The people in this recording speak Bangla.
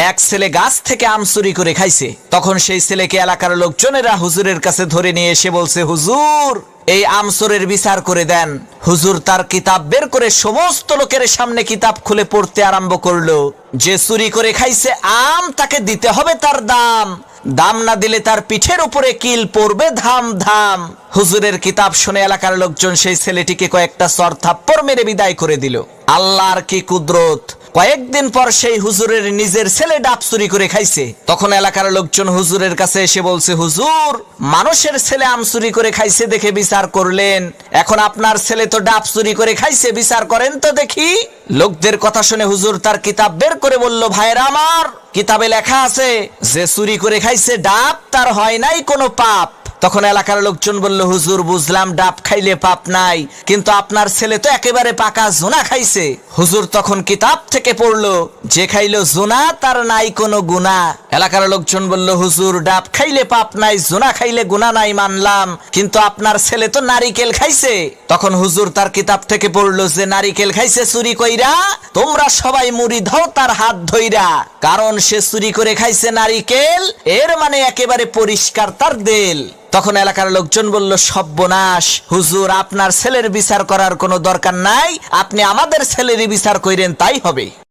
এক ছেলে গাছ থেকে আম চুরি করে খাইছে। তখন সেই ছেলেকে এলাকার লোকজনেরা হুজুরের কাছে ধরে নিয়ে এসে বলছে, হুজুর এই আম চোরের বিচার করে দেন। হুজুর তার কিতাব বের করে সমস্ত লোকের সামনে কিতাব খুলে পড়তে আরম্ভ করলো। যে চুরি করে খাইছে আম তাকে দিতে হবে তার দাম, দাম না দিলে তার পিঠের উপরে কিল পড়বে ধাম ধাম। হুজুরের কিতাব শুনে এলাকার লোকজন সেই ছেলেটিকে কয়েকটা চর থাপ্পড় মেরে বিদায় করে দিল। আল্লাহর কি কুদরত! কয়েকদিন পর সেই হুজুরের নিজের ছেলে ডাব চুরি করে খাইছে। তখন এলাকার লোকজন হুজুরের কাছে এসে বলছে, হুজুর মানুষের ছেলে আম চুরি করে খাইছে দেখে বিচার করলেন, এখন আপনার ছেলে তো ডাব চুরি করে খাইছে, বিচার করেন তো দেখি। লোকদের কথা শুনে হুজুর তার কিতাব বের করে বলল, ভাইরা আমার, কিতাবে লেখা আছে যে চুরি করে খাইছে ডাব তার হয় নাই কোনো পাপ। তখন এলাকার লোকজন বলল, হুজুর বুঝলাম ডাব খাইলে পাপ নাই, কিন্তু আপনার ছেলে তো একেবারে পাকা জোনা খাইছে। হুজুর তখন কিতাব থেকে পড়লো, যে খাইলো জোনা তার নাই কোনো গুনাহ। এলাকার লোকজন বলল, হুজুর ডাব খাইলে পাপ নাই, জোনা খাইলে গুনাহ নাই মানলাম, কিন্তু আপনার ছেলে তো নারিকেল খাইছে। তখন হুজুর তার কিতাব থেকে পড়লো, যে নারিকেল খাইছে চুরি কইরা, তোমরা সবাই মুড়ি দাও তার হাত ধইরা, কারণ সে চুরি করে খাইছে নারিকেল, এর মানে একেবারে পরিষ্কার তার দেল। তখন এলাকার লোকজন বলল, সর্বনাশ, হুজুর আপনার ছেলের বিচার করার কোনো দরকার নাই, আপনি আমাদের ছেলেরই বিচার কইরেন তাই হবে।